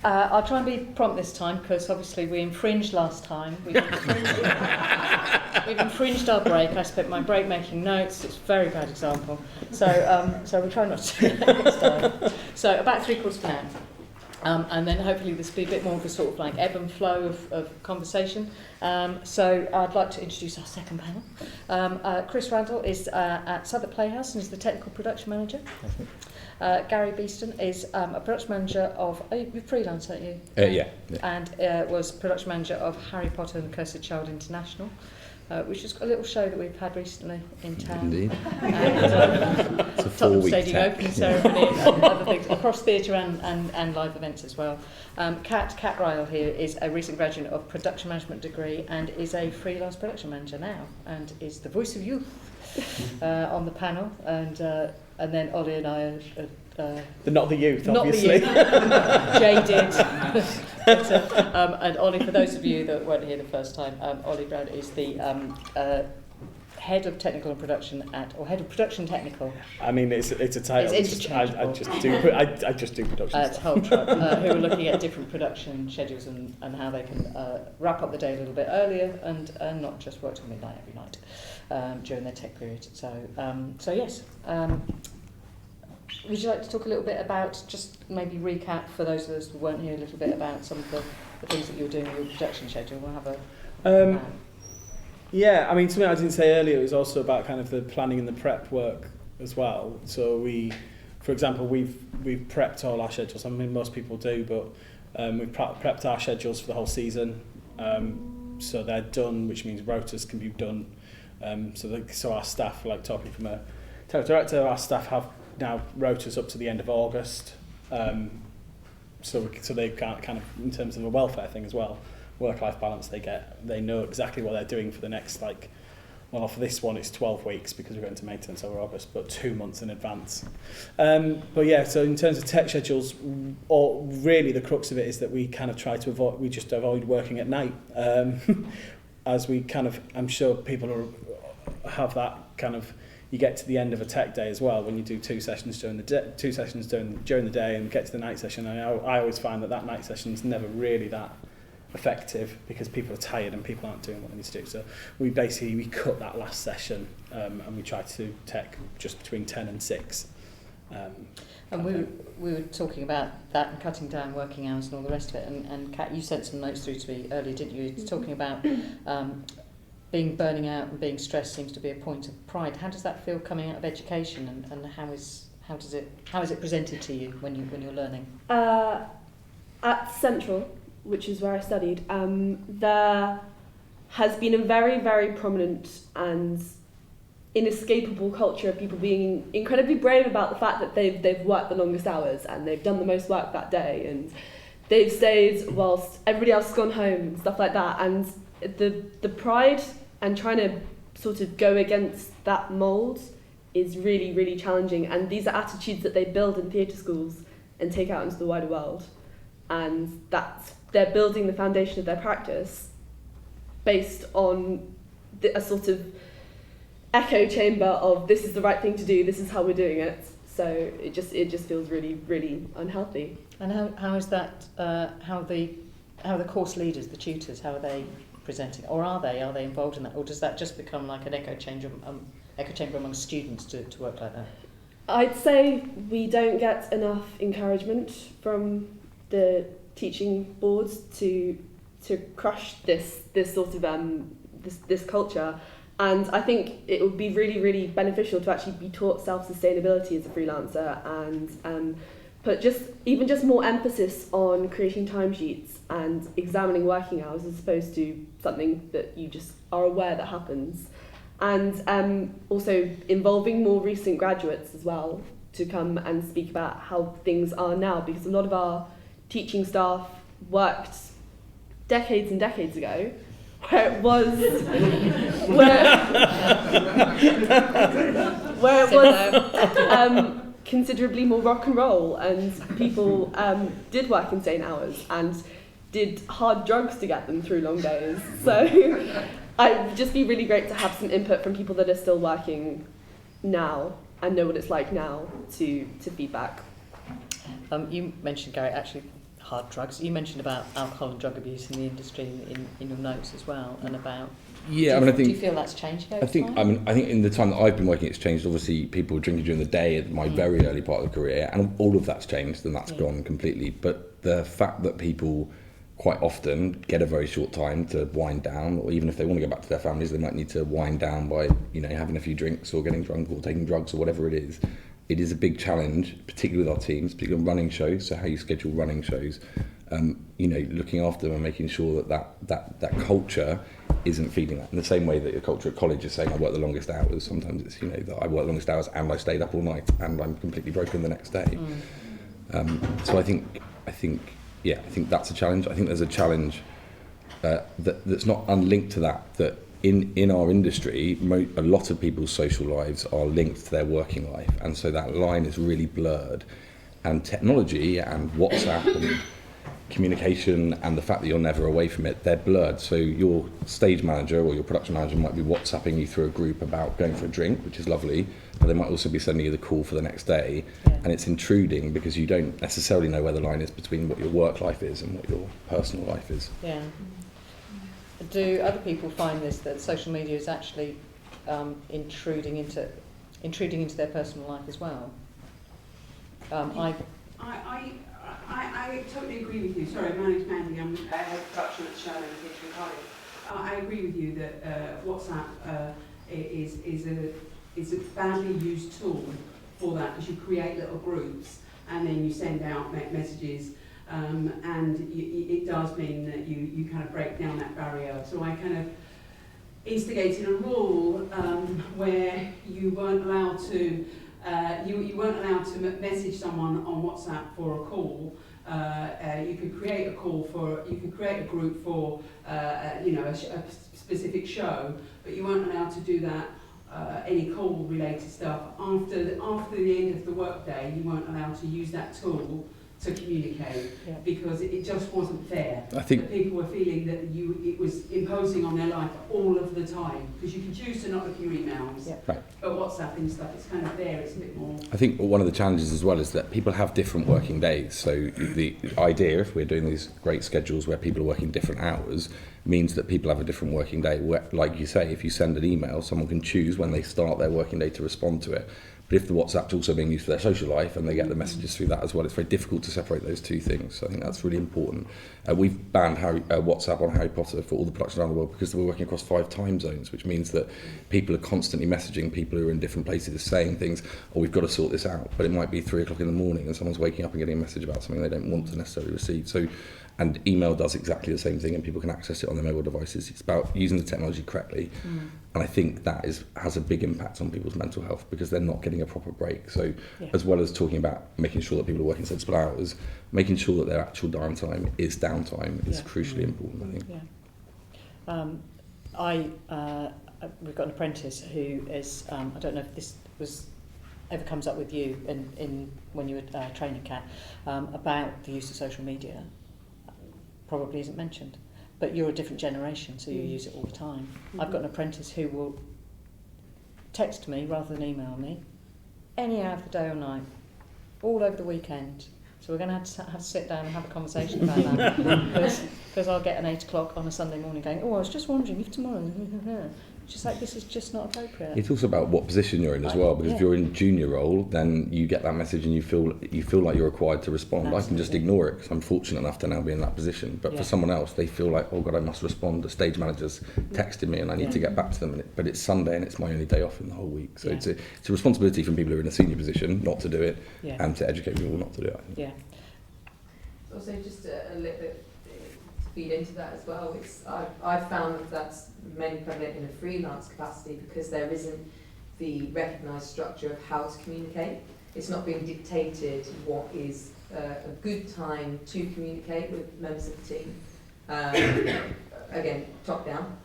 I'll try and be prompt this time because obviously we infringed last time. We've infringed our break. I spent my break making notes. It's a very bad example. So we'll try not to do that next time. So about 3/4 of an hour. And then hopefully this will be a bit more of a sort of like ebb and flow of conversation. So I'd like to introduce our second panel. Chris Randall is at Southwark Playhouse and is the technical production manager. Gary Beestone is a production manager of... You're freelance, aren't you? Yeah. And was production manager of Harry Potter and the Cursed Child International, which is a little show that we've had recently in town. Indeed. And It's a Tottenham 4-week Stadium tech. opening ceremony and other things, across theatre and live events as well. Kat Ryall here is a recent graduate of production management degree and is a freelance production manager now and is the voice of youth on the panel. And then Ollie and I are not the youth, not obviously. The youth. Jaded. And Ollie, for those of you that weren't here the first time, Ollie Brown is the head of technical and production or head of production technical. I mean, it's a title. It's interchangeable. I just do production It's stuff. Holtrop, who are looking at different production schedules and how they can wrap up the day a little bit earlier and not just work till midnight every night during their tech period. So yes. Would you like to talk a little bit about, just maybe recap for those of us who weren't here, a little bit about some of the things that you're doing in your production schedule? We'll have a Yeah, I mean, something I didn't say earlier was also about kind of the planning and the prep work as well. So for example, we've prepped all our schedules. I mean, most people do, but we've prepped our schedules for the whole season. So they're done, which means rotas can be done. So our staff, like talking from a technical director, our staff have now rotas up to the end of August. So they can't kind of, in terms of a welfare thing as well, work-life balance, they know exactly what they're doing for the next, for this one it's 12 weeks because we're going to maintenance over August, but 2 months in advance. But yeah, so in terms of tech schedules, or really the crux of it is that we kind of try to avoid working at night. As we kind of, I'm sure people have that kind of, you get to the end of a tech day as well when you do two sessions during the day and get to the night session. And I always find that night session is never really that effective because people are tired and people aren't doing what they need to do. So we cut that last session and we try to tech just between 10 and 6. And we were talking about that and cutting down working hours and all the rest of it. And Kat, you sent some notes through to me earlier, didn't you? Talking about burning out and being stressed seems to be a point of pride. How does that feel coming out of education, and how is it presented to you when you're learning? At Central, which is where I studied, there has been a very, very prominent and inescapable culture of people being incredibly brave about the fact that they've worked the longest hours and they've done the most work that day and they've stayed whilst everybody else has gone home and stuff like that. And the pride and trying to sort of go against that mould is really, really challenging. And these are attitudes that they build in theatre schools and take out into the wider world. And they're building the foundation of their practice based on a sort of echo chamber of this is the right thing to do, this is how we're doing it. So it just feels really, really unhealthy. And how is that? How are the course leaders, the tutors, how are they presenting, or are they involved in that, or does that just become like an echo chamber among students to work like that? I'd say we don't get enough encouragement from the teaching boards to crush this sort of this culture, and I think it would be really, really beneficial to actually be taught self-sustainability as a freelancer and put just more emphasis on creating timesheets and examining working hours as opposed to something that you just are aware that happens. And also involving more recent graduates as well to come and speak about how things are now, because a lot of our teaching staff worked decades and decades ago where it was considerably more rock and roll, and people did work insane hours and did hard drugs to get them through long days. So it would just be really great to have some input from people that are still working now and know what it's like now to feedback. You mentioned, Gary, actually hard drugs. You mentioned about alcohol and drug abuse in the industry in your notes as well, and about. Yeah, do I think. Do you feel that's changing over time? I think in the time that I've been working, it's changed. Obviously, people were drinking during the day at my very early part of the career, and all of that's changed, and that's gone completely. But the fact that people quite often get a very short time to wind down, or even if they want to go back to their families, they might need to wind down by, having a few drinks or getting drunk or taking drugs or whatever it is. It is a big challenge, particularly with our teams, particularly on running shows. So how you schedule running shows, looking after them and making sure that culture isn't feeding that. In the same way that your culture at college is saying, I work the longest hours. Sometimes it's, that I work the longest hours and I stayed up all night and I'm completely broken the next day. So I think that's a challenge. I think there's a challenge that's not unlinked to that in our industry, a lot of people's social lives are linked to their working life, and so that line is really blurred. And technology and WhatsApp and communication and the fact that you're never away from it, they're blurred. So your stage manager or your production manager might be WhatsApping you through a group about going for a drink, which is lovely, but they might also be sending you the call for the next day, and it's intruding because you don't necessarily know where the line is between what your work life is and what your personal life is. Yeah. Do other people find this, that social media is actually intruding into their personal life as well? I totally agree with you. Sorry, my name's Mandy. I'm head of production at Sherman Kitchen College. I agree with you that WhatsApp is a badly used tool for that, because you create little groups and then you send out messages. And it does mean that you kind of break down that barrier. So I kind of instigated a rule where you weren't allowed to message someone on WhatsApp for a call. You could create a group for a specific show, but you weren't allowed to do that. Any call related stuff after the end of the workday. You weren't allowed to use that tool to communicate, because it just wasn't fair. I think that people were feeling that it was imposing on their life all of the time, because you can choose to not look at your emails, but WhatsApp and stuff, it's kind of there, it's a bit more. I think one of the challenges as well is that people have different working days. So the idea, if we're doing these great schedules where people are working different hours, means that people have a different working day. Where, like you say, if you send an email, someone can choose when they start their working day to respond to it. But if the WhatsApp's also being used for their social life and they get the messages through that as well, it's very difficult to separate those two things. So I think that's really important. We've banned WhatsApp on Harry Potter for all the production around the world because we're working across 5 time zones, which means that people are constantly messaging people who are in different places, saying things, we've got to sort this out. But it might be 3 o'clock in the morning and someone's waking up and getting a message about something they don't want to necessarily receive. So, and email does exactly the same thing, and people can access it on their mobile devices. It's about using the technology correctly. And I think that has a big impact on people's mental health, because they're not getting a proper break. So as well as talking about making sure that people are working sensible hours, making sure that their actual downtime is crucially important, I think. We've got an apprentice who is, I don't know if this ever comes up with you in when you were training Kat, about the use of social media. Probably isn't mentioned, but you're a different generation, so you use it all the time. I've got an apprentice who will text me rather than email me any hour of the day or night, all over the weekend. So we're going to have to sit down and have a conversation about that, because I'll get an 8 o'clock on a Sunday morning going, I was just wondering if tomorrow. Just like, this is just not appropriate. It's also about what position you're in as well, because if you're in a junior role, then you get that message and you feel like you're required to respond. Absolutely. I can just ignore it because I'm fortunate enough to now be in that position. But for someone else, they feel like, oh God, I must respond. The stage manager's texted me and I need to get back to them. But it's Sunday and it's my only day off in the whole week. So it's a responsibility from people who are in a senior position not to do it, and to educate people not to do it, I think. Also, just a little bit to feed into that as well, I've found that's mainly prevalent in a freelance capacity, because there isn't the recognised structure of how to communicate. It's not being dictated what is a good time to communicate with members of the team. Again, top down,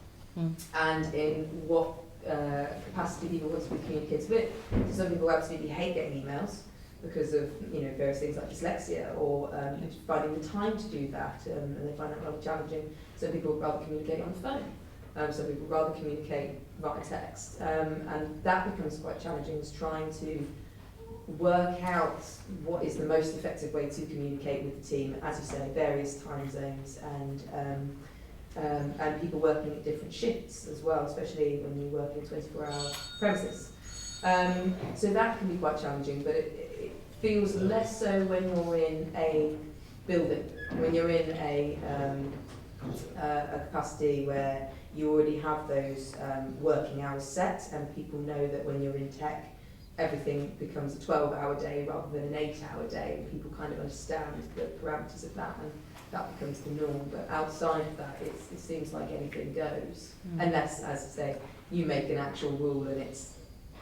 and in what capacity people want to be communicated with. So some people absolutely hate getting emails because of various things like dyslexia, or finding the time to do that, and they find that rather challenging. Some people would rather communicate on the phone. Some people would rather communicate via text, and that becomes quite challenging, is trying to work out what is the most effective way to communicate with the team, as you say, various time zones, and people working at different shifts as well, especially when you work in 24-hour premises. So that can be quite challenging, but it feels less so when you're in a building, when you're in a capacity where you already have those working hours set, and people know that when you're in tech, everything becomes a 12-hour day rather than an 8-hour day, and people kind of understand the parameters of that, and that becomes the norm. But outside of that, it seems like anything goes, unless, as I say, you make an actual rule and it's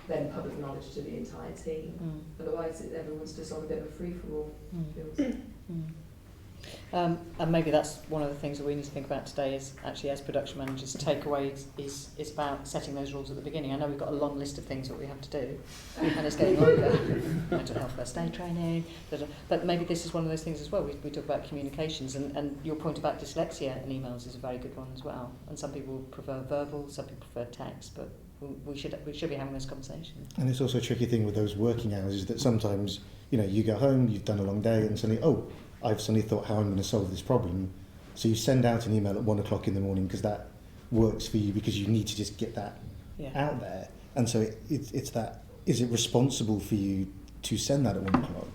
then public knowledge to the entire team. Otherwise, everyone's just on a bit of a free-for-all. And maybe that's one of the things that we need to think about today is actually, as production managers, takeaway is about setting those rules at the beginning. I know we've got a long list of things that we have to do, and it's getting longer. Mental health first aid training, but maybe this is one of those things as well. We talk about communications, and your point about dyslexia and emails is a very good one as well. And some people prefer verbal, some people prefer text, but we should be having those conversations. And it's also a tricky thing with those working hours is that sometimes, you go home, you've done a long day, and suddenly, I've suddenly thought how I'm going to solve this problem. So you send out an email at 1 o'clock in the morning because that works for you, because you need to just get that out there. And so it's that, is it responsible for you to send that at 1 o'clock?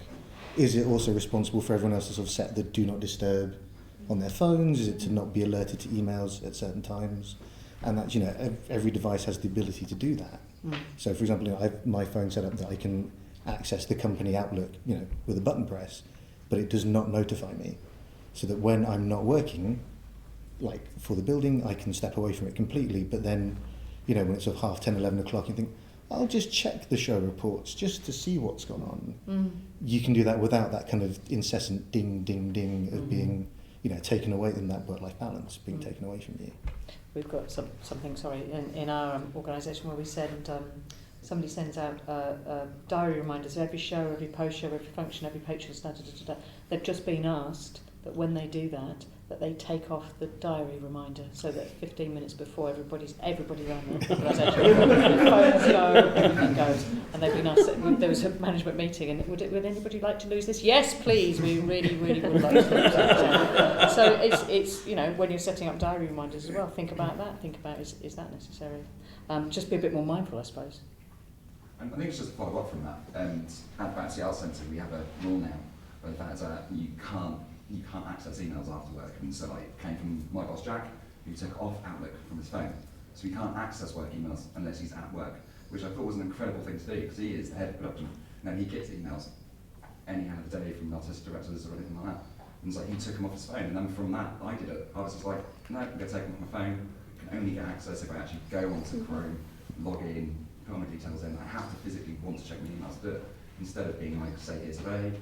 Is it also responsible for everyone else to sort of set the do not disturb on their phones? Is it to not be alerted to emails at certain times? And that, every device has the ability to do that. So for example, I have my phone set up that I can access the company Outlook, with a button press, but it does not notify me, so that when I'm not working, like for the building, I can step away from it completely. But then, when it's sort of 10:30, 11 o'clock, you think, I'll just check the show reports just to see what's gone on. You can do that without that kind of incessant ding, ding, ding of being, taken away, and that work-life balance being taken away from you. We've got something in our organisation where we send somebody sends out diary reminders of every show, every post-show, every function, every patron. They've just been asked that when they do that they take off the diary reminder, so that 15 minutes before everybody around the organisation, phones go, everything goes. And they've been asked. There was a management meeting, and would anybody like to lose this? Yes, please. We really, really would like to lose it. So it's when you're setting up diary reminders as well, think about that. Think about is that necessary? Just be a bit more mindful, I suppose. I think it's just a follow up from that. And at the Ryall Centre, we have a rule now where the fact that you can't access emails after work. And so it came from my boss Jack, who took off Outlook from his phone. So he can't access work emails unless he's at work, which I thought was an incredible thing to do, because he is the head of production. Now he gets emails any kind of day from artistic directors or anything like that. And so he took him off his phone, and then from that I did it. I was just like, no, I'm going to take him off my phone. I can only get access if I actually go onto Chrome, log in, put my details in. I have to physically want to check my emails to do it, instead of being like, say here today.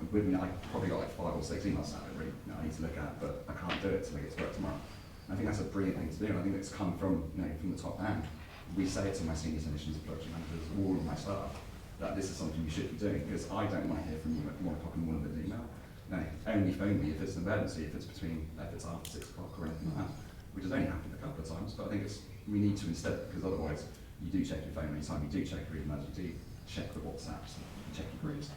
I probably got like 5 or 6 emails out of it, I need to look at, but I can't do it till I get to work tomorrow. And I think that's a brilliant thing to do, and I think it's come from from the top down. We say it to my senior technicians, production managers, all of my staff, that this is something you should be doing, because I don't want to hear from you at 1 o'clock in the morning with an email. Only phone me if it's an emergency, if it's after 6 o'clock or anything like that, which has only happened a couple of times. But I think we need to instead, because otherwise you do check your phone anytime, you do check your emails, you do check the WhatsApps, you check your groups.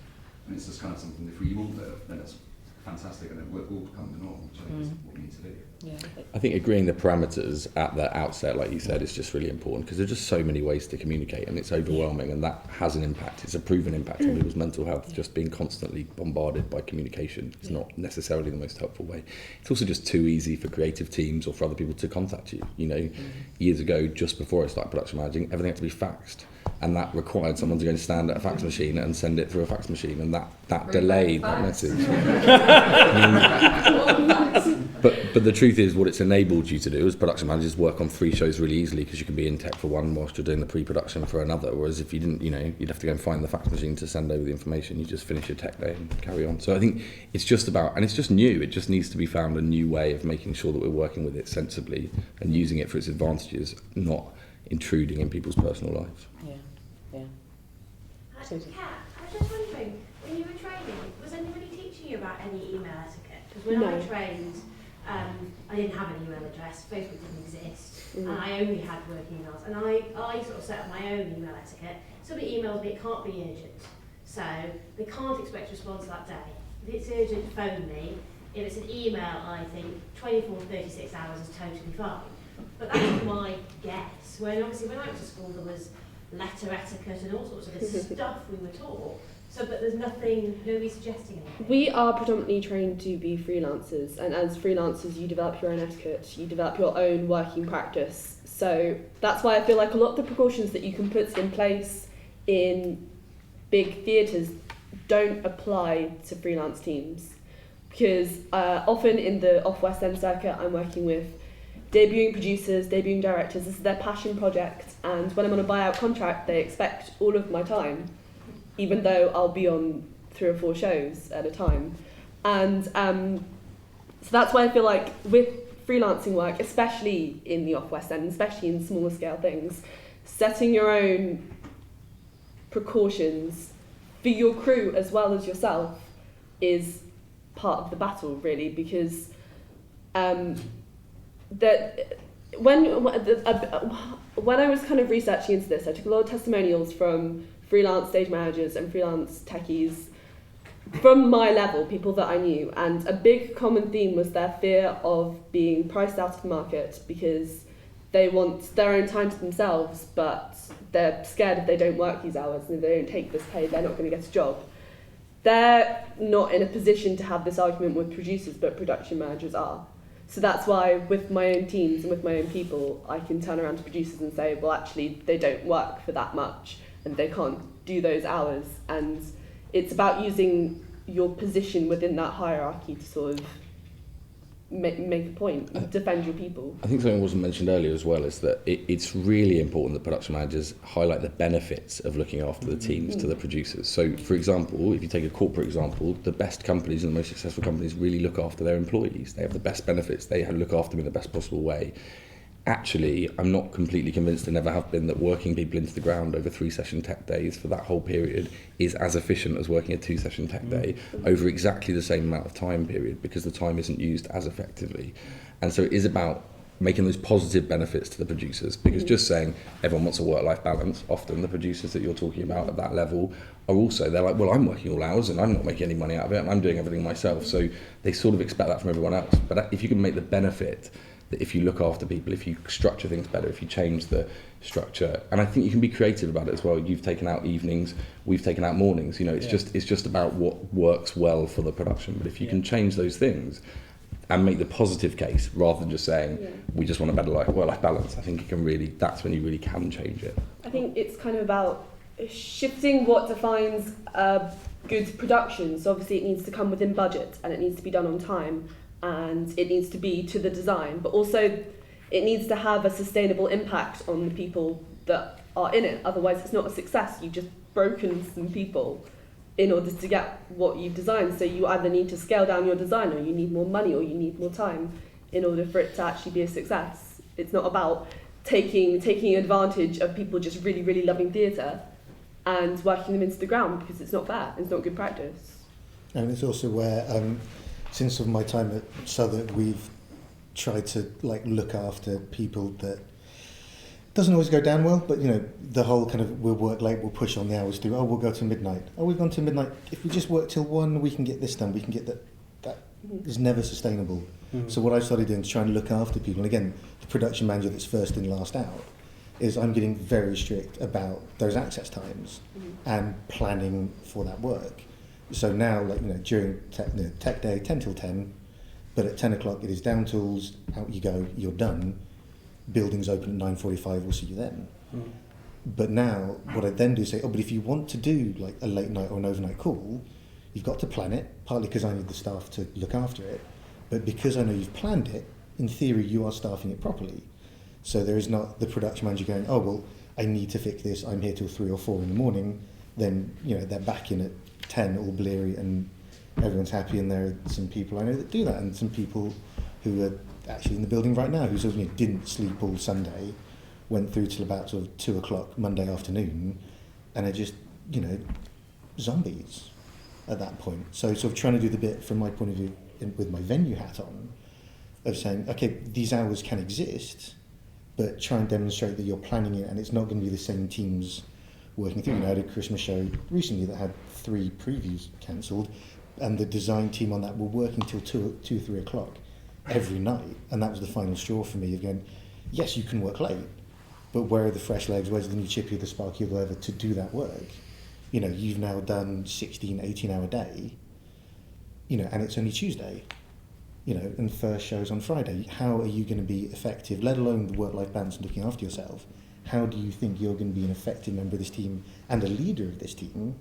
And it's just kind of something, if we all do it, then it's fantastic, and it will all become the norm, which I think is what we need to do. Yeah. I think agreeing the parameters at the outset, like you said, is just really important, because there's just so many ways to communicate, and it's overwhelming, and that has an impact. It's a proven impact on people's mental health. Just being constantly bombarded by communication is not necessarily the most helpful way. It's also just too easy for creative teams or for other people to contact you. Years ago, just before I started production managing, everything had to be faxed. And that required someone to go and stand at a fax machine and send it through a fax machine, and that delayed that message. But the truth is, what it's enabled you to do as production managers, work on 3 shows really easily, because you can be in tech for one whilst you're doing the pre-production for another. Whereas if you didn't, you'd have to go and find the fax machine to send over the information. You just finish your tech day and carry on. So I think it's just about, and it's just new. It just needs to be found a new way of making sure that we're working with it sensibly and using it for its advantages, not intruding in people's personal lives. Yeah. Kat, I was just wondering, when you were training, was anybody teaching you about any email etiquette? Because when I trained, I didn't have an email address, Facebook didn't exist, and I only had work emails. And I sort of set up my own email etiquette. Somebody emails me, it can't be urgent. So they can't expect a response that day. If it's urgent, phone me. If it's an email, I think 24 to 36 hours is totally fine. But that's my guess. When obviously when I went to school there was letter etiquette and all sorts of this stuff we were taught. So, but there's nobody's suggesting anything. We are predominantly trained to be freelancers, and as freelancers you develop your own etiquette, you develop your own working practice. So that's why I feel like a lot of the precautions that you can put in place in big theatres don't apply to freelance teams. Because often in the off-West End circuit I'm working with debuting producers, debuting directors, this is their passion project, and when I'm on a buyout contract they expect all of my time, even though I'll be on 3 or 4 shows at a time. And so that's why I feel like with freelancing work, especially in the off-West End, especially in smaller scale things, setting your own precautions for your crew as well as yourself is part of the battle, really, because that when I was kind of researching into this, I took a lot of testimonials from freelance stage managers and freelance techies from my level, people that I knew, and a big common theme was their fear of being priced out of the market because they want their own time to themselves, but they're scared if they don't work these hours and if they don't take this pay, they're not going to get a job. They're not in a position to have this argument with producers, but production managers are. So that's why with my own teams and with my own people, I can turn around to producers and say, well, actually, they don't work for that much and they can't do those hours. And it's about using your position within that hierarchy to sort of make a point, defend your people. I think something wasn't mentioned earlier as well is that it's really important that production managers highlight the benefits of looking after the teams to the producers. So, for example, if you take a corporate example, the best companies and the most successful companies really look after their employees. They have the best benefits. They look after them in the best possible way. Actually, I'm not completely convinced, and never have been, that working people into the ground over 3 session tech days for that whole period is as efficient as working a 2 session tech day over exactly the same amount of time period, because the time isn't used as effectively. And so it is about making those positive benefits to the producers, because just saying everyone wants a work-life balance, often the producers that you're talking about at that level are also, they're like, well, I'm working all hours and I'm not making any money out of it and I'm doing everything myself. So they sort of expect that from everyone else. But if you can make the benefit that if you look after people, if you structure things better, if you change the structure, and I think you can be creative about it as well. You've taken out evenings, we've taken out mornings. You know, it's just about what works well for the production. But if you can change those things and make the positive case rather than just saying we just want a better work-life balance, I think it can really, that's when you really can change it. I think it's kind of about shifting what defines good production. So obviously it needs to come within budget and it needs to be done on time. And it needs to be to the design, but also it needs to have a sustainable impact on the people that are in it. Otherwise it's not a success. You've just broken some people in order to get what you've designed. So you either need to scale down your design, or you need more money, or you need more time in order for it to actually be a success. It's not about taking advantage of people just really, really loving theatre and working them into the ground, because it's not fair. It's not good practice. And it's also where since of my time at Southwark, we've tried to look after people that doesn't always go down well, but the whole kind of we'll work late, we'll push on the hours to we'll go to midnight. We've gone to midnight. If we just work till 1, we can get this done. We can get that is never sustainable. So what I've started doing to try and look after people, and again, the production manager that's first in, last out, is I'm getting very strict about those access times and planning for that work. So now, during tech day, 10 till 10, but at 10 o'clock it is down tools, out you go, you're done. Buildings open at 9:45, we'll see you then. But now, what I then do is say, but if you want to do a late night or an overnight call, you've got to plan it, partly because I need the staff to look after it, but because I know you've planned it, in theory you are staffing it properly. So there is not the production manager going, I need to fix this, I'm here till 3 or 4 in the morning, then they're back in at 10 all bleary and everyone's happy. And there are some people I know that do that, and some people who are actually in the building right now who sort of didn't sleep all Sunday, went through till about sort of 2 o'clock Monday afternoon, and are just zombies at that point. So sort of trying to do the bit from my point of view with my venue hat on of saying, okay, these hours can exist, but try and demonstrate that you're planning it and it's not going to be the same teams working through. I had a Christmas show recently that had 3 previews cancelled, and the design team on that were working till 2 or 3 o'clock every night, and that was the final straw for me. Again, yes, you can work late, but where are the fresh legs, where's the new chippy, the sparky, or whatever to do that work? You know, you've now done 16, 18-hour day, you know, and it's only Tuesday, you know, and first show's on Friday. How are you going to be effective, let alone the work-life balance and looking after yourself? How do you think you're going to be an effective member of this team and a leader of this team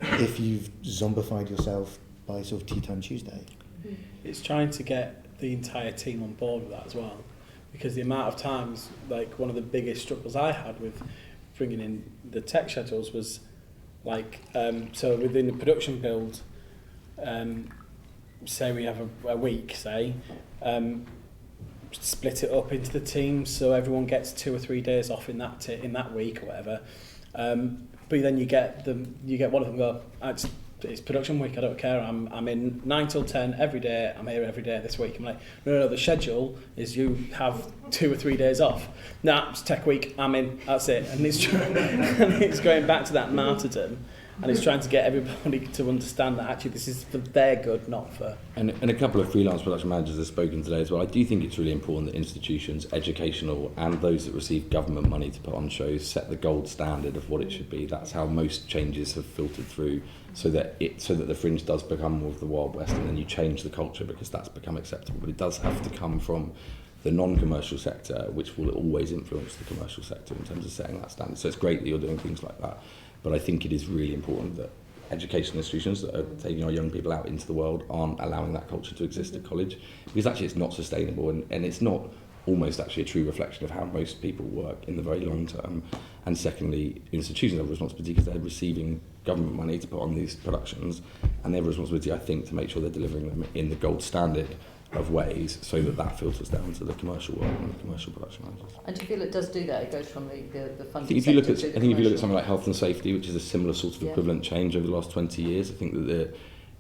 if you've zombified yourself by sort of tea time Tuesday? It's trying to get the entire team on board with that as well, because the amount of times, like one of the biggest struggles I had with bringing in the tech schedules was like, so within the production build, say we have a week, say, split it up into the teams so everyone gets 2 or 3 days off in that week or whatever. But then you get one of them go, it's production week, I don't care, I'm in 9 till 10 every day, I'm here every day this week. I'm like, no, the schedule is you have 2 or 3 days off. Nah, it's tech week, I'm in, that's it. And it's going back to that martyrdom, and it's trying to get everybody to understand that actually this is for their good, not for... And a couple of freelance production managers have spoken today as well. I do think it's really important that institutions, educational and those that receive government money to put on shows, set the gold standard of what it should be. That's how most changes have filtered through, so that the fringe does become more of the Wild West, and then you change the culture because that's become acceptable. But it does have to come from the non-commercial sector, which will always influence the commercial sector in terms of setting that standard. So it's great that you're doing things like that. But I think it is really important that educational institutions that are taking our young people out into the world aren't allowing that culture to exist at college, because actually it's not sustainable, and it's not almost actually a true reflection of how most people work in the very long term. And secondly, institutions have a responsibility because they're receiving government money to put on these productions, and they have a responsibility, I think, to make sure they're delivering them in the gold standard of ways, so that filters down to the commercial world and the commercial production managers. And do you feel it does do that? It goes from the funding I think if you look at something like sector health and safety, which is a similar sort of equivalent change over the last 20 years, I think that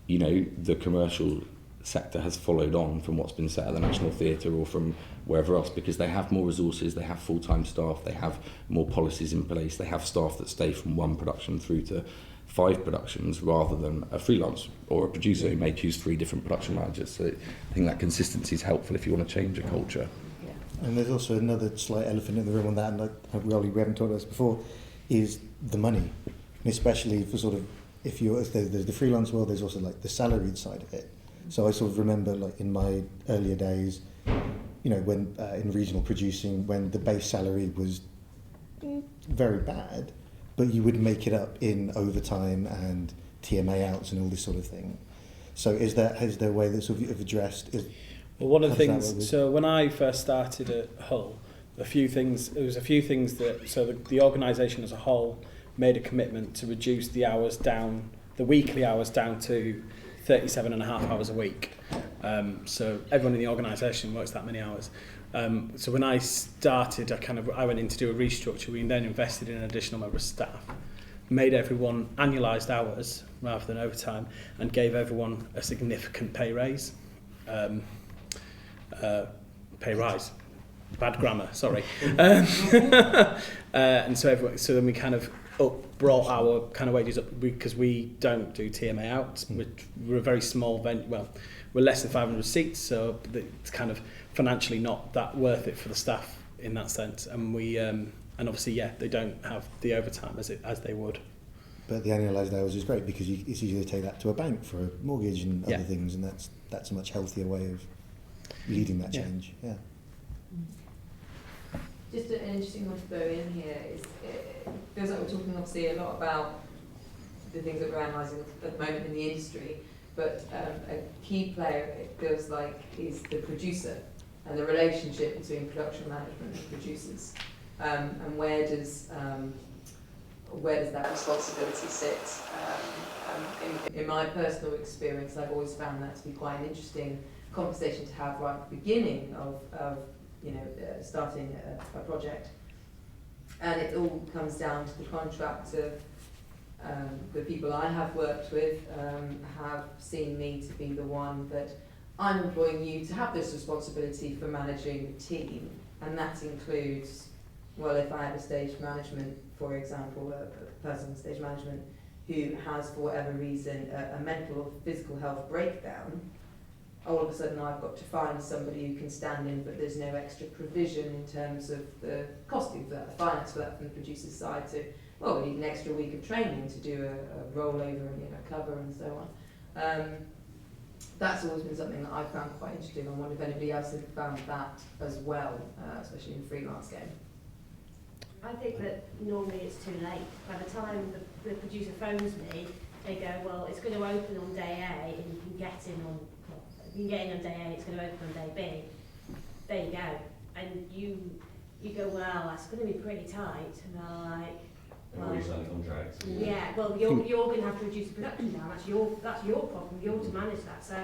the commercial sector has followed on from what's been set at the National Theatre or from wherever else, because they have more resources, they have full-time staff, they have more policies in place, they have staff that stay from one production through to 5 productions, rather than a freelance or a producer who may choose 3 different production managers. So I think that consistency is helpful if you want to change a culture. Yeah. And there's also another slight elephant in the room on that, and we haven't talked about this before, is the money. And especially for sort of, if there's the freelance world, there's also like the salaried side of it. So I sort of remember, like in my earlier days, you know, when in regional producing, when the base salary was very bad, but you would make it up in overtime and TMA outs and all this sort of thing. So is there a way that sort of you've addressed? Well, one of the things, so when I first started at Hull, there was a few things that, so the organisation as a whole made a commitment to reduce the hours down, the weekly hours down to 37.5 hours a week. So everyone in the organisation works that many hours. So when I started, I went in to do a restructure. We then invested in an additional member of staff, made everyone annualised hours rather than overtime, and gave everyone a significant pay raise. Pay rise. Bad grammar, sorry. And so then we kind of brought our kind of wages up, because we don't do TMA outs. We're a very small venue. Well, we're less than 500 seats, so it's kind of financially not that worth it for the staff in that sense. And we and obviously, they don't have the overtime as they would. But the annualised hours is great, because it's easy to take that to a bank for a mortgage and other things, and that's a much healthier way of leading that change. Yeah. Just an interesting one to throw in here is, it feels like we're talking obviously a lot about the things that we're analysing at the moment in the industry, but a key player, it feels like, is the producer and the relationship between production management and producers. And where does that responsibility sit? In my personal experience, I've always found that to be quite an interesting conversation to have right at the beginning of starting a project. And it all comes down to the contract of the people I have worked with have seen me to be the one that I'm employing you to have this responsibility for managing the team, and that includes, well, if I have a stage management, for example, a person in stage management who has, for whatever reason, a mental or physical health breakdown, all of a sudden I've got to find somebody who can stand in, but there's no extra provision in terms of the costing for that, the finance for that from the producer's side to, well, we need an extra week of training to do a rollover and cover and so on. That's always been something that I've found quite interesting. I wonder if anybody else has found that as well, especially in the freelance game. I think that normally it's too late. By the time the producer phones me, they go, well, it's going to open on day A, and you can get in on day A, it's going to open on day B. There you go. And you go, well, that's going to be pretty tight. And they're like, well, contracts. yeah, well, you're going to have to reduce the production down. That's your problem. You're to manage that. So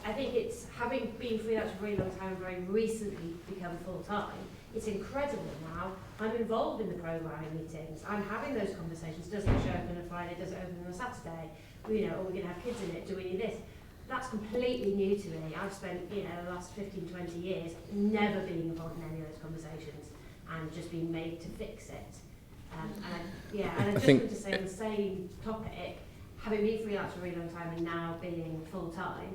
I think it's, having been freelance for a very long time and very recently become full-time, it's incredible now. I'm involved in the programming meetings. I'm having those conversations. Does it show up on a Friday? Does it open on a Saturday? Are we going to have kids in it? Do we need this? That's completely new to me. I've spent, the last 15, 20 years never being involved in any of those conversations and just being made to fix it. And I just want to say on the same topic, having been freelance for a really long time and now being full-time,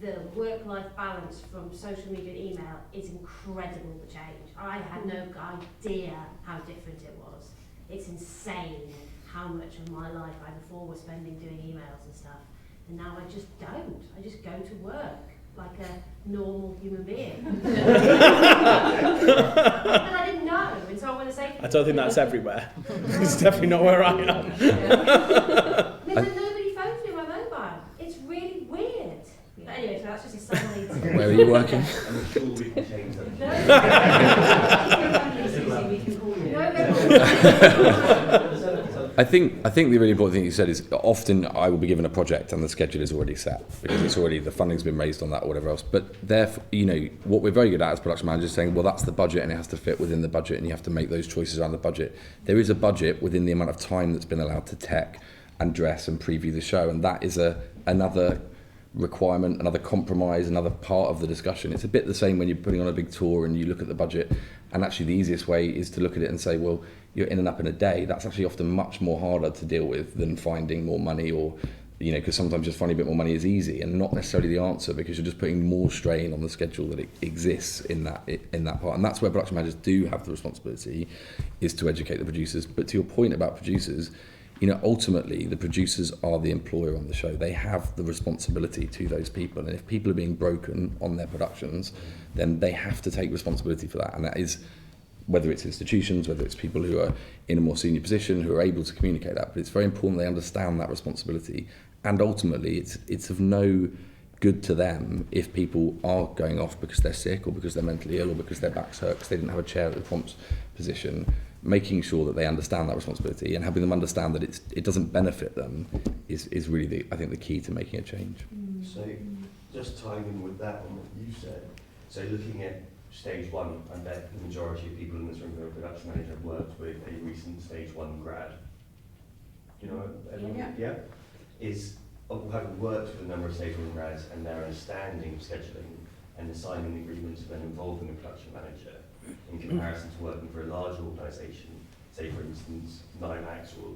the work-life balance from social media and email is incredible, the change. I had no idea how different it was. It's insane how much of my life I before was spending doing emails and stuff. And now I just don't. I just go to work like a normal human being. And I didn't know, and so I want to say... I don't think that's everywhere. It's definitely not where I am. Nobody phones me on my mobile. It's really weird. But anyway, so that's just a side. Where are you working? I'm sure we can change that. I think the really important thing you said is often I will be given a project and the schedule is already set because it's already, the funding's been raised on that or whatever else. But therefore, what we're very good at as production managers is saying, well, that's the budget and it has to fit within the budget and you have to make those choices around the budget. There is a budget within the amount of time that's been allowed to tech and dress and preview the show, and that is another requirement, another compromise, another part of the discussion. It's a bit the same when you're putting on a big tour and you look at the budget, and actually the easiest way is to look at it and say, well, you're in and up in a day. That's actually often much more harder to deal with than finding more money, or because sometimes just finding a bit more money is easy and not necessarily the answer, because you're just putting more strain on the schedule that it exists in that part. And that's where production managers do have the responsibility, is to educate the producers. But to your point about producers, ultimately the producers are the employer on the show. They have the responsibility to those people, and if people are being broken on their productions, then they have to take responsibility for that. And that is whether it's institutions, whether it's people who are in a more senior position who are able to communicate that. But it's very important they understand that responsibility, and ultimately it's of no good to them if people are going off because they're sick or because they're mentally ill or because their back's hurt because they didn't have a chair at the prompts position. Making sure that they understand that responsibility and helping them understand that it doesn't benefit them is really I think the key to making a change. So just tying in with that on what you said, so looking at stage one, I bet the majority of people in this room who are production manager have worked with a recent stage one grad. Yeah. Is having worked with a number of stage one grads and their understanding of scheduling and signing agreements when involving a production manager, in comparison to working for a large organisation, say for instance NIMAX or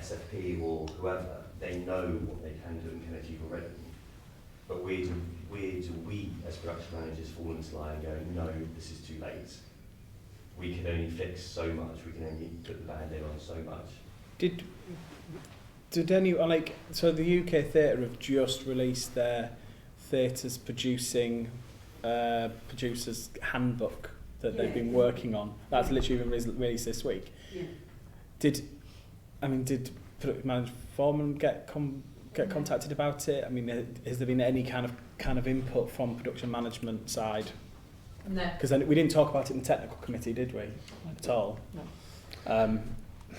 SFP or whoever, they know what they can do and can achieve already. But where do we as production managers fall into line going, no, this is too late. We can only fix so much, we can only put the band-aid on so much. Did any, so the UK Theatre have just released their theatres producers handbook that they've been working on. That's literally been released this week. Yeah. Did production manager Foreman get contacted about it? I mean, has there been any kind of input from production management side? No. Because we didn't talk about it in the technical committee, did we? At all? No.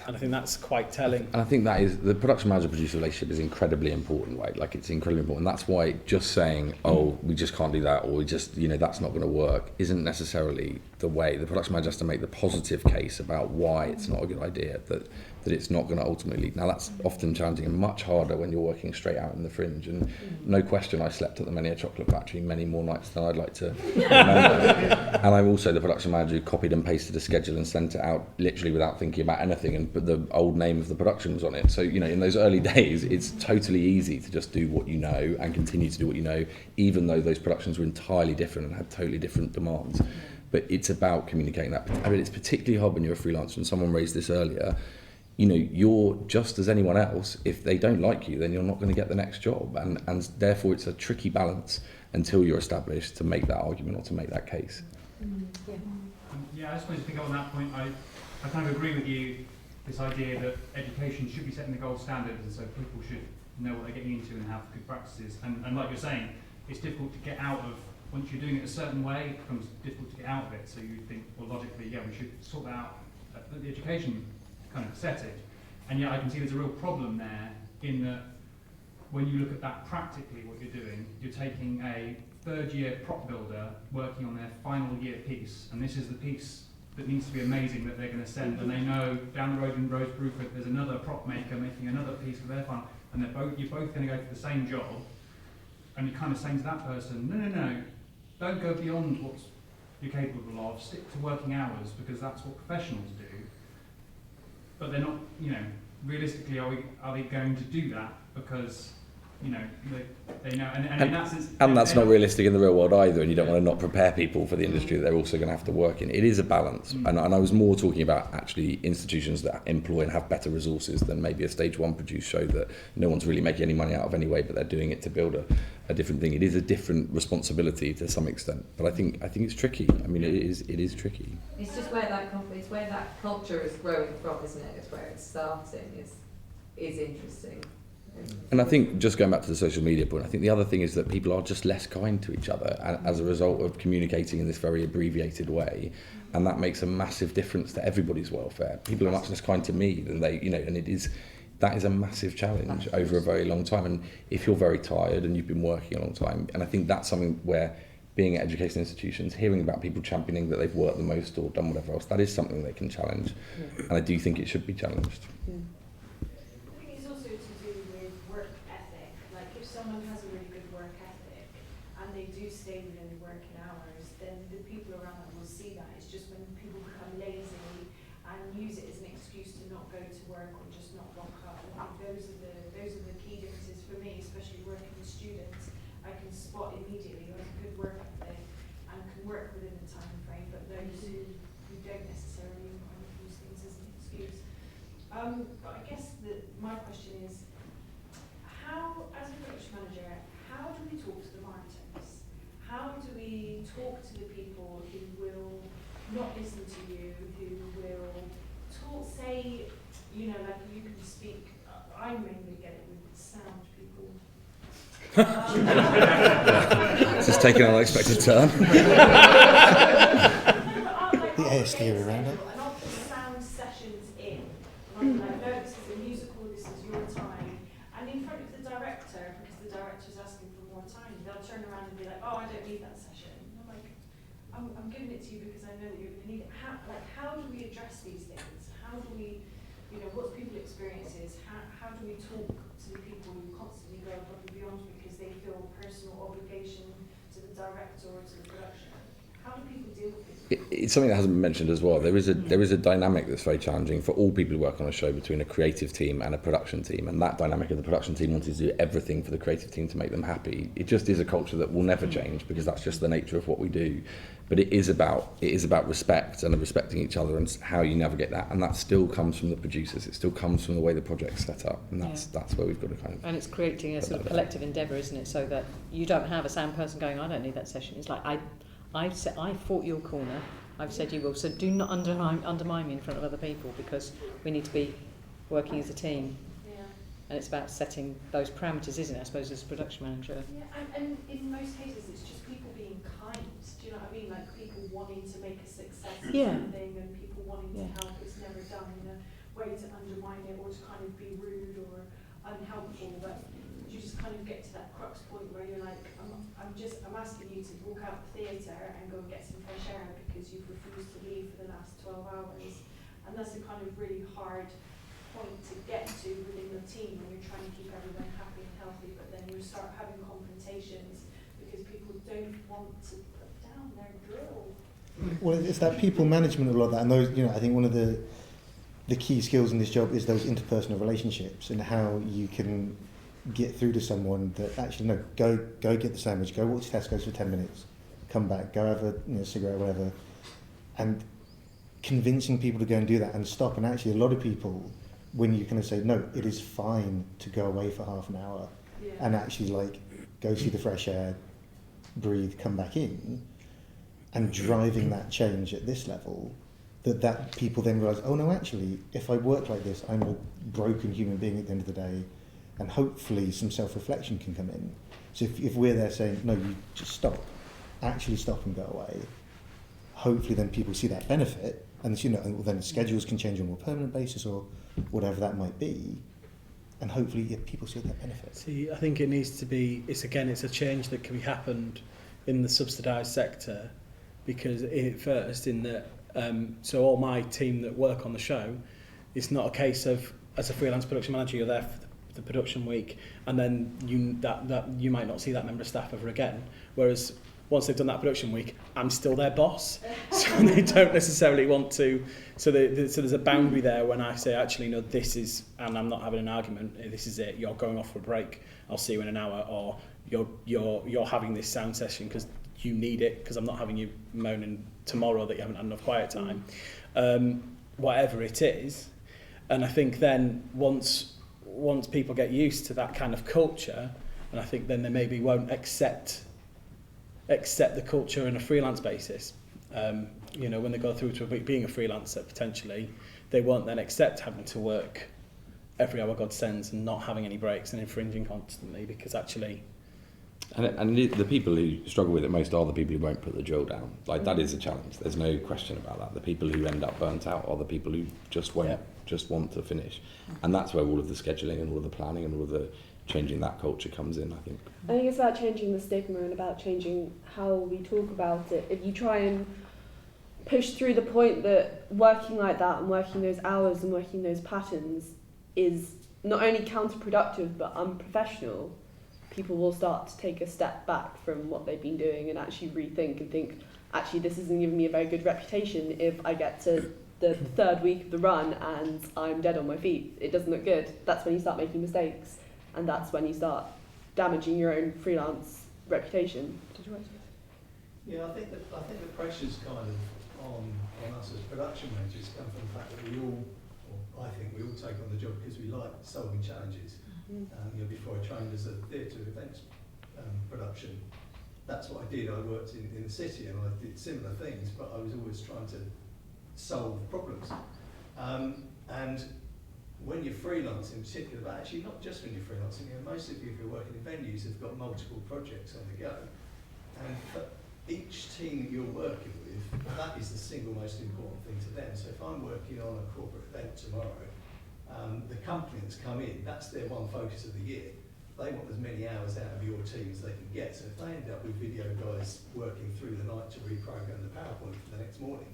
And I think that's quite telling. And I think that is, the production manager-producer relationship is incredibly important, right? It's incredibly important. That's why just saying, we just can't do that, or we just, that's not going to work, isn't necessarily the way. The production manager has to make the positive case about why it's not a good idea, that it's not going to ultimately lead. Now that's often challenging and much harder when you're working straight out in the fringe, and no question I slept at the Many a Chocolate Factory many more nights than I'd like to remember. And I'm also the production manager who copied and pasted a schedule and sent it out literally without thinking about anything, and but the old name of the production was on it. So, you know, in those early days it's totally easy to just do what you know and continue to do what you know, even though those productions were entirely different and had totally different demands. But it's about communicating that. I mean, it's particularly hard when you're a freelancer, and someone raised this earlier. You know, you're just as anyone else. If they don't like you, then you're not going to get the next job, and therefore it's a tricky balance until you're established to make that argument or to make that case. Yeah, I just wanted to pick up on that point. I kind of agree with you, this idea that education should be setting the gold standard, and so people should know what they're getting into and have good practices. And like you're saying, it's difficult to get out of, once you're doing it a certain way, it becomes difficult to get out of it. So you think, well, logically, yeah, we should sort that out at the education kind of setting. And yet I can see there's a real problem there in that when you look at that practically, what you're doing, you're taking a third-year prop builder working on their final year piece, and this is the piece that needs to be amazing that they're going to send, and they know down the road in Rose Bruford there's another prop maker making another piece for their final, and you're both going to go for the same job, and you're kind of saying to that person, no, don't go beyond what you're capable of, stick to working hours because that's what professionals do. But they're not, you know, realistically, are they going to do that because, you know, they know, and in that sense, and that's not realistic in the real world either, and you don't want to not prepare people for the industry that they're also going to have to work in. It is a balance, and I was more talking about actually institutions that employ and have better resources than maybe a stage one produced show that no one's really making any money out of anyway, but they're doing it to build a different thing. It is a different responsibility to some extent, but I think it's tricky. I mean, it is tricky. It's just where that culture is growing from, isn't it? It's where it's starting. Is interesting. And I think, just going back to the social media point, I think the other thing is that people are just less kind to each other as a result of communicating in this very abbreviated way, and that makes a massive difference to everybody's welfare. People are much less kind to me than they, you know, and that is a massive challenge over a very long time. And if you're very tired and you've been working a long time, and I think that's something where being at education institutions, hearing about people championing that they've worked the most or done whatever else, that is something they can challenge, and I do think it should be challenged. Someone has a really good work ethic and they do stay within the working hours, then the people around them will see that. It's just when people become lazy and use it as an excuse to not go to work or just not rock up. I think those are the key differences for me, especially working with students. I can spot immediately who has a good work ethic and can work within the time frame, but those who don't necessarily use things as an excuse. But I guess my question is, how, as a production manager, how do we talk to the marketers? How do we talk to the people who will not listen to you, who will talk, say, you know, like you can speak, I mainly get it with sound people. This is taking an unexpected turn. The AS theory around it. And I'll put sound sessions in. And I'm like, no, this is a musical, this is your time. And in front of the director, because the director's asking for more time, they'll turn around and be like, oh, I don't need that session. And I'm like, I'm giving it to you because I know that you're going to need it. How do we address these things? How do we, you know, what's people's experiences? How do we talk to the people who constantly go above and beyond because they feel personal obligation to the director or to the production? How do people deal with this? It's something that hasn't been mentioned as well. There is a dynamic that's very challenging for all people who work on a show between a creative team and a production team, and that dynamic of the production team wanting to do everything for the creative team to make them happy. It just is a culture that will never change because that's just the nature of what we do. But it is about respect and respecting each other and how you navigate that, and that still comes from the producers. It still comes from the way the project's set up, and that's where we've got to kind of. And it's creating a sort of collective endeavour, isn't it? So that you don't have a sound person going, I don't need that session. It's like I fought your corner. I've said you will. So do not undermine me in front of other people because we need to be working as a team. Yeah. And it's about setting those parameters, isn't it? I suppose as a production manager. Yeah, and in most cases, it's just people being kind. Do you know what I mean? Like people wanting to make a success of something, and people wanting to help. It's never done in a way to undermine it or to kind of be rude or unhelpful. But do you just kind of get to that crux point where you're like, I'm asking you to walk out the theatre and go and get some fresh air because you've refused to leave for the last 12 hours. And that's a kind of really hard point to get to within your team when you're trying to keep everyone happy and healthy, but then you start having confrontations because people don't want to put down their drill. Well, it's that people management of a lot of that, and those, I think one of the key skills in this job is those interpersonal relationships and how you can get through to someone that actually, no, go get the sandwich, go walk to Tesco's for 10 minutes, come back, go have a cigarette or whatever, and convincing people to go and do that and stop. And actually a lot of people, when you kind of say, no, it is fine to go away for half an hour and actually go see the fresh air, breathe, come back in, and driving that change at this level, that people then realise, oh no, actually, if I work like this, I'm a broken human being at the end of the day, and hopefully some self-reflection can come in. So if we're there saying, no, you just stop, actually stop and go away, hopefully then people see that benefit, and then schedules can change on a more permanent basis or whatever that might be, and hopefully people see that benefit. See, I think it needs to be, it's a change that can be happened in the subsidised sector, because so all my team that work on the show, it's not a case of, as a freelance production manager, you're there for the production week, and then you might not see that member of staff ever again. Whereas once they've done that production week, I'm still their boss, so they don't necessarily want to. So there's a boundary there when I say, actually, no, this is, and I'm not having an argument. This is it. You're going off for a break. I'll see you in an hour, or you're having this sound session because you need it, because I'm not having you moaning tomorrow that you haven't had enough quiet time. Whatever it is, and I think then once people get used to that kind of culture, and I think then they maybe won't accept the culture on a freelance basis. When they go through to being a freelancer, potentially, they won't then accept having to work every hour God sends and not having any breaks and infringing constantly, because actually... And the people who struggle with it most are the people who won't put the drill down. That is a challenge. There's no question about that. The people who end up burnt out are the people who just won't, just want to finish. And that's where all of the scheduling and all of the planning and all of the changing that culture comes in, I think. I think it's about changing the stigma and about changing how we talk about it. If you try and push through the point that working like that and working those hours and working those patterns is not only counterproductive but unprofessional, people will start to take a step back from what they've been doing and actually rethink and think, actually, this isn't giving me a very good reputation if I get to the third week of the run and I'm dead on my feet. It doesn't look good. That's when you start making mistakes, and that's when you start damaging your own freelance reputation. Did you want to? Yeah, I think the pressure's kind of on us as production managers come from the fact that I think we all take on the job because we like solving challenges. Before I trained as a theatre events production, that's what I did. I worked in the city and I did similar things, but I was always trying to solve problems. And when you're freelancing in particular, but actually not just when you're freelancing, most of you, if you're working in venues, have got multiple projects on the go. And for each team that you're working with, that is the single most important thing to them. So if I'm working on a corporate event tomorrow, the company that's come in, that's their one focus of the year. They want as many hours out of your team as they can get. So if they end up with video guys working through the night to reprogram the PowerPoint for the next morning,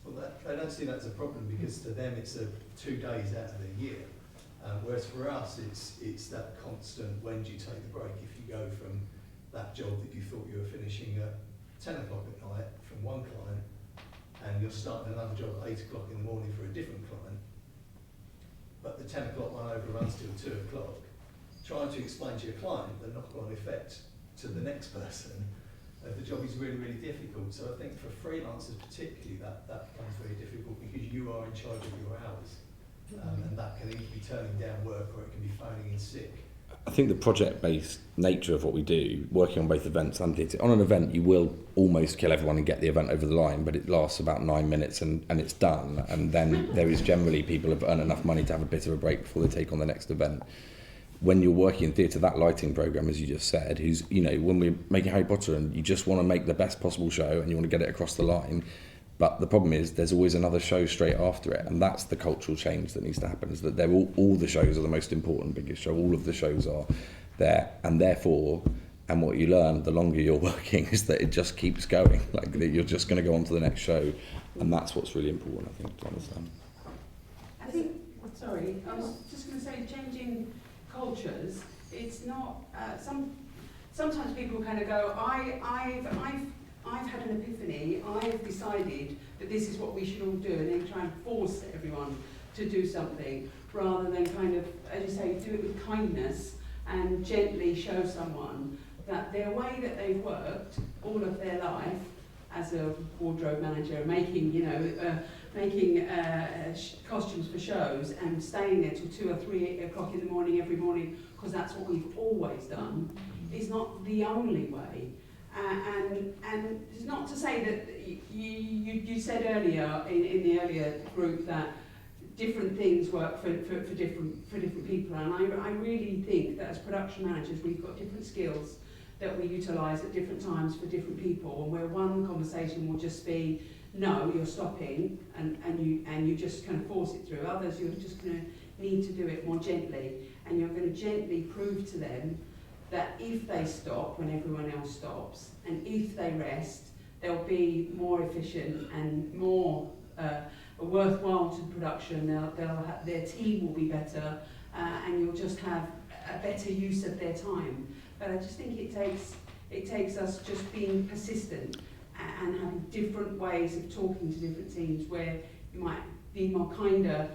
well, they don't see that as a problem, because to them it's 2 days out of the year. Whereas for us, it's that constant, when do you take the break? If you go from that job that you thought you were finishing at 10 o'clock at night from one client, and you're starting another job at 8 o'clock in the morning for a different client, but the 10 o'clock one overruns till 2 o'clock, trying to explain to your client the knock-on effect to the next person of the job is really, really difficult. So I think for freelancers particularly, that becomes very difficult, because you are in charge of your hours. And that can either be turning down work or it can be phoning in sick. I think the project-based nature of what we do, working on both events and theatre, on an event you will almost kill everyone and get the event over the line, but it lasts about 9 minutes and it's done, and then there is generally people have earned enough money to have a bit of a break before they take on the next event. When you're working in theatre, that lighting programme, as you just said, who's, when we're making Harry Potter and you just want to make the best possible show and you want to get it across the line, but the problem is there's always another show straight after it, and that's the cultural change that needs to happen, is that all the shows are the most important, biggest show, all of the shows are, there, and therefore, and what you learn the longer you're working is that it just keeps going, like that you're just going to go on to the next show, and that's what's really important, I think, to understand. I think, sorry, I was just going to say, changing cultures, it's not, sometimes people kind of go, I've had an epiphany, I've decided that this is what we should all do, and then try and force everyone to do something, rather than kind of, as you say, do it with kindness and gently show someone that their way that they've worked all of their life as a wardrobe manager, making, costumes for shows and staying there till 2 or 3 o'clock in the morning every morning, because that's what we've always done, is not the only way. And it's not to say that you said earlier in the earlier group that different things work for different people, and I really think that as production managers we've got different skills that we utilise at different times for different people, and where one conversation will just be no, you're stopping, and you just kind of force it through. Others, you're just going to need to do it more gently, and you're going to gently prove to them that if they stop when everyone else stops, and if they rest, they'll be more efficient and more worthwhile to production. Their team will be better, and you'll just have a better use of their time. But I just think it takes us just being persistent and having different ways of talking to different teams, where you might be more kinder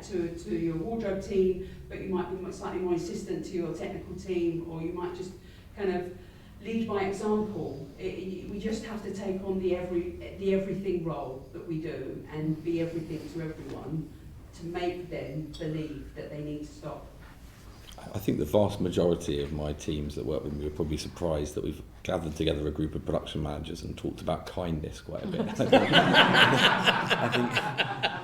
to your wardrobe team, but you might be slightly more insistent to your technical team, or you might just kind of lead by example. We just have to take on the everything role that we do and be everything to everyone to make them believe that they need to stop. I think the vast majority of my teams that work with me are probably surprised that we've gathered together a group of production managers and talked about kindness quite a bit.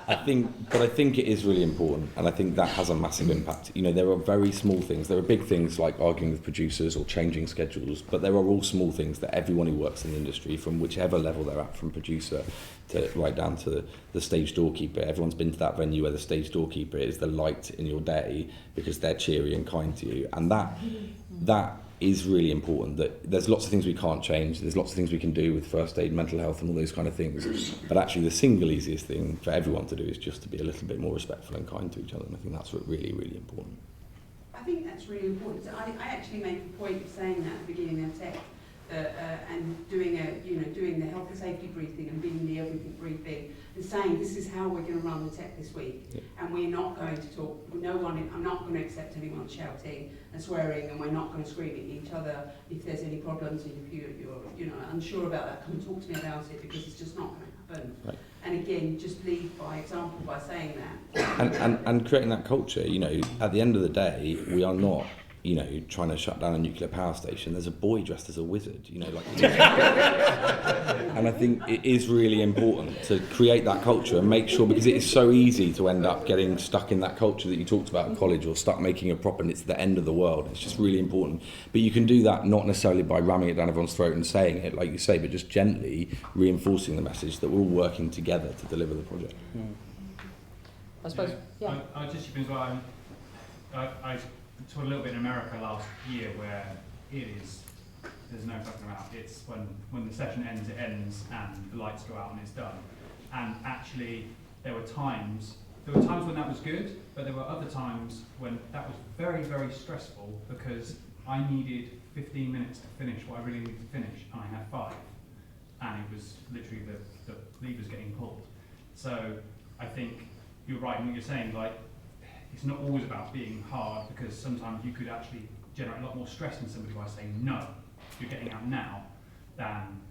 I think it is really important, and I think that has a massive impact. You know, there are very small things. There are big things like arguing with producers or changing schedules, but there are all small things that everyone who works in the industry, from whichever level they're at, from producer to right down to the stage doorkeeper. Everyone's been to that venue where the stage doorkeeper is the light in your day because they're cheery and kind to you, and that is really important. That there's lots of things we can't change, there's lots of things we can do with first aid, mental health and all those kind of things, but actually the single easiest thing for everyone to do is just to be a little bit more respectful and kind to each other, and I think that's really, really important. I think that's really important. I actually make a point of saying that at the beginning of tech, and doing the health and safety briefing and being the everything briefing, and saying this is how we're going to run the tech this week, and we're not going to talk. I'm not going to accept anyone shouting and swearing, and we're not going to scream at each other if there's any problems. And if you're unsure about that, come and talk to me about it, because it's just not going to happen. Right. And again, just lead by example by saying that. And creating that culture. You know, at the end of the day, we are not, you know, trying to shut down a nuclear power station. There's a boy dressed as a wizard, you know, like. And I think it is really important to create that culture and make sure, because it is so easy to end up getting stuck in that culture that you talked about at college, or stuck making a prop and it's the end of the world. It's just really important. But you can do that not necessarily by ramming it down everyone's throat and saying it, like you say, but just gently reinforcing the message that we're all working together to deliver the project. I suppose, yeah. I just chip in as well. I taught a little bit in America last year, where there's no fucking around. It's when the session ends, it ends, and the lights go out and it's done. And actually, there were times when that was good, but there were other times when that was very, very stressful, because I needed 15 minutes to finish what I really needed to finish, and I had 5. And it was literally the levers getting pulled. So I think you're right in what you're saying, like, it's not always about being hard, because sometimes you could actually generate a lot more stress in somebody by saying no, you're getting out now, than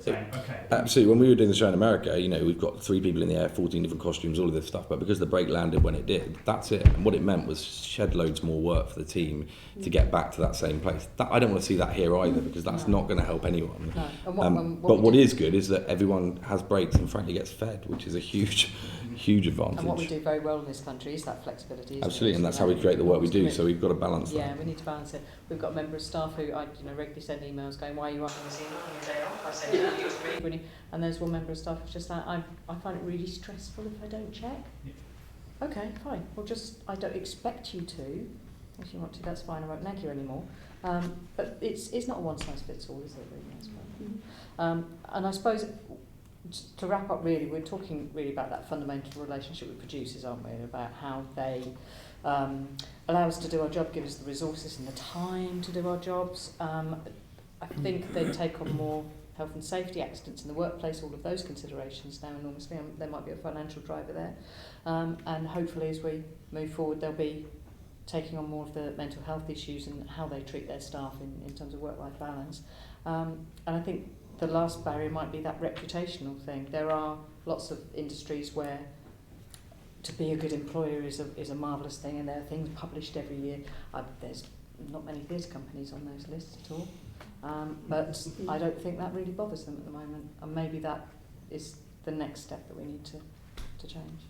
saying okay. Absolutely. When we were doing the show in America, you know, we've got 3 people in the air, 14 different costumes, all of this stuff, but because the break landed when it did, that's it. And what it meant was shed loads more work for the team to get back to that same place. I don't want to see that here either, because that's not going to help anyone. No. But what is good is that everyone has breaks and frankly gets fed, which is a huge advantage. And what we do very well in this country is that flexibility. Absolutely, and that's how we create the work we do, so we've got to balance that. Yeah, we need to balance it. We've got a member of staff who I regularly send emails going, why are you up on the scene on your day off? I say, no, you're really winning. And there's one member of staff who's just like, I find it really stressful if I don't check. Yeah. Okay, fine. Well, I don't expect you to, If you want to, that's fine. I won't nag you anymore. But it's not a one size fits all, is it? Really, I suppose. And I suppose to wrap up, really, we're talking really about that fundamental relationship with producers, aren't we? About how they allow us to do our job, give us the resources and the time to do our jobs. I think they take on more health and safety, accidents in the workplace, all of those considerations now enormously. There might be a financial driver there. And hopefully as we move forward, they'll be taking on more of the mental health issues and how they treat their staff in terms of work-life balance. And I think the last barrier might be that reputational thing. There are lots of industries where to be a good employer is a marvellous thing, and there are things published every year. There's not many theatre companies on those lists at all. But I don't think that really bothers them at the moment, and maybe that is the next step that we need to change.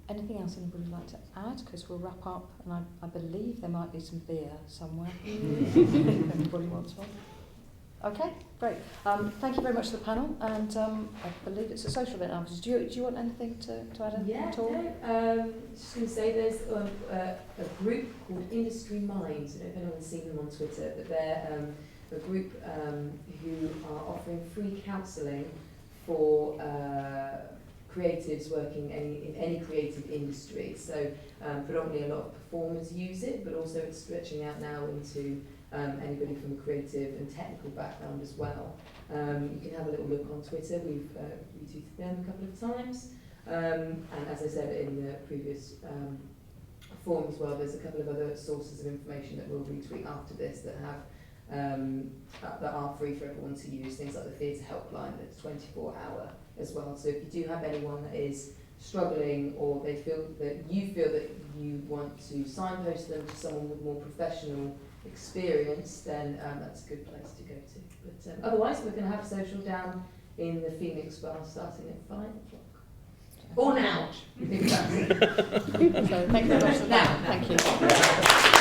Anything else anybody would like to add? Because we'll wrap up, and I believe there might be some beer somewhere. If anybody wants one. Okay, great. Thank you very much to the panel, and I believe it's a social event afterwards. Do you want anything to add at all? Just going to say there's a group called Industry Minds. I don't know if anyone's seen them on Twitter, but they're a group who are offering free counselling for creatives working in any creative industry. So predominantly a lot of performers use it, but also it's stretching out now into anybody from a creative and technical background as well. You can have a little look on Twitter. We've retweeted them a couple of times. And as I said in the previous forum as well, there's a couple of other sources of information that we'll retweet after this that have that are free for everyone to use. Things like the theatre helpline that's 24-hour as well. So if you do have anyone that is struggling, or they feel that you want to signpost them to someone with more professional experience, then that's a good place to go to. But otherwise, we're going to have a social down in the Phoenix Bar starting at 5 o'clock. Or now. You think that's it. So thank you very much for that. Thank you.